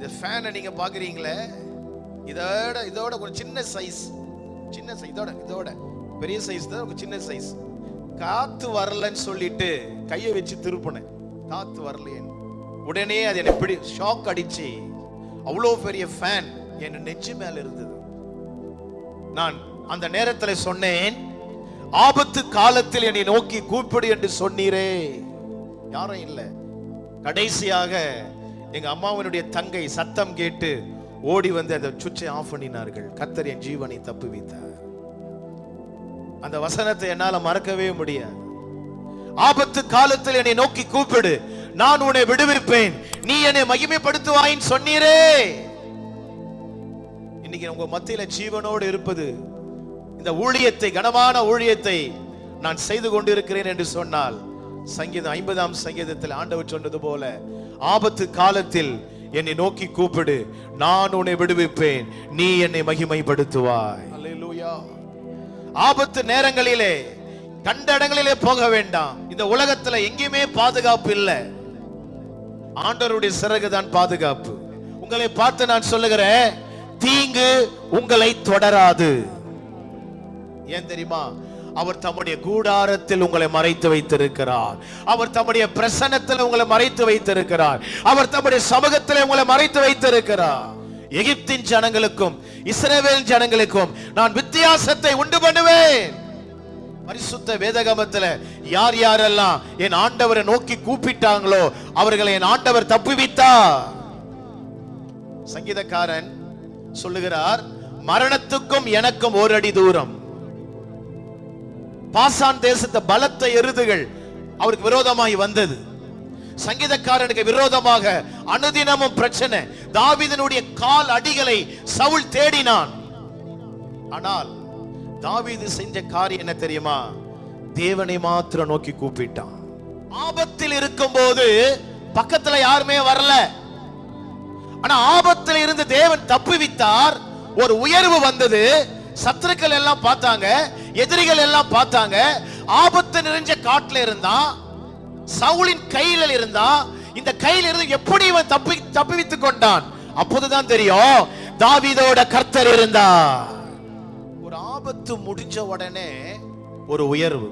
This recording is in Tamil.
இந்த ஃபேனை நீங்க பாக்குறீங்களே, இதோட ஒரு சின்ன சைஸ், இதோட பெரிய சைஸ் தான், ஒரு சின்ன சைஸ். காத்து வரலன்னு சொல்லிட்டு கையை வச்சு திருப்பினேன், காத்து வரலையேன்னு. உடனே அது என்ன பிடி ஷாக் அடிச்சு, அவ்வளோ பெரிய ஃபேன் என் நெஞ்சு மேல இருந்தது. நான் அந்த நேரத்தில் சொன்னேன், ஆபத்து காலத்தில் என்னை நோக்கி கூப்பிடு என்று சொன்னீரே. யாரும் இல்லை. கடைசியாக எங்க அம்மாவினுடைய தங்கை சத்தம் கேட்டு ஓடி வந்து அந்த சுவிட்சை ஆஃப் பண்ணினார்கள். கர்த்தர் என் ஜீவனை தப்புவித்தார். அந்த வசனத்தை என்னால மறக்கவே முடியாது. ஆபத்து காலத்தில் என்னை நோக்கி கூப்பிடு, நான் உன்னை விடுவிப்பேன், நீ என்னை மகிமைப்படுத்துவாயின்னு சொன்னீரே. இன்னைக்கு உங்க மத்தியில ஜீவனோடு இருப்பது, இந்த ஊழியத்தை, கனமான ஊழியத்தை நான் செய்து கொண்டிருக்கிறேன் என்று சொன்னால், சங்கீதம் 50ஆம் சங்கீதத்தில் ஆண்டவர் சொன்னது போல, ஆபத்து காலத்தில் என்னை நோக்கி கூப்பிடு, நான் உன்னை விடுவிப்பேன், நீ என்னை மகிமைப்படுத்துவாய். அல்லேலூயா. ஆபத்து நேரங்களிலே கண்ட இடங்களிலே போக வேண்டாம். இந்த உலகத்துல எங்கேயுமே பாதுகாப்பு இல்லை. ஆண்டவருடைய சிறகு தான் பாதுகாப்பு. உங்களை பார்த்து நான் சொல்லுகிறேன், தீங்கு உங்களை தொடராது. ஏன் தெரியுமா? அவர் தம்முடைய கூடாரத்தில் உங்களை மறைத்து வைத்திருக்கிறார். அவர் தம்முடைய பிரசன்னத்தில் உங்களை மறைத்து வைத்திருக்கிறார். அவர் தம்முடைய சமூகத்தில் உங்களை மறைத்து வைத்திருக்கிறார். எகிப்தின் ஜனங்களுக்கும் இஸ்ரவேல் ஜனங்களுக்கும் நான் வித்தியாசத்தை உண்டு பண்ணுவேன். பரிசுத்த வேதகமத்தில் யார் யாரெல்லாம் என் ஆண்டவரை நோக்கி கூப்பிட்டாங்களோ அவர்களை என் ஆண்டவர் தப்புவித்தார். சங்கீதக்காரன் சொல்லுகிறார், மரணத்துக்கும் எனக்கும் ஒரு அடி தூரம். பாசான் தேசத்து பலத்த எருதுகள் அவருக்கு விரோதமாய் வந்தது. சங்கீதக்காரனுக்கு விரோதமாக அனுதினமும் பிரச்சனை. தாவீதினுடைய கால் அடிகளை சவுல் தேடினான். ஆனால் தாவீது செஞ்ச காரியம் என்ன தெரியுமா? தேவனை மாத்திரம் நோக்கி கூப்பிட்டான். ஆபத்தில் இருக்கும் போது பக்கத்துல யாருமே வரல. ஆனா ஆபத்தில் இருந்து தேவன் தப்புவித்தார். ஒரு உயர்வு வந்தது. சத்துருக்கள் எல்லாம் பார்த்தாங்க, எதிரிகள் எல்லாம் பார்த்தாங்க. ஆபத்து நிறைஞ்ச காட்டுல இருந்தா, சவுலின் கையில இருந்தா, இந்த கையில இருந்து எப்படி இவன் தப்புவித்துக் கொண்டான்? அப்போதுதான் தெரியும், தாவீதோட கர்த்தர் இருந்தார். ஒரு ஆபத்து முடிஞ்ச உடனே ஒரு உயர்வு.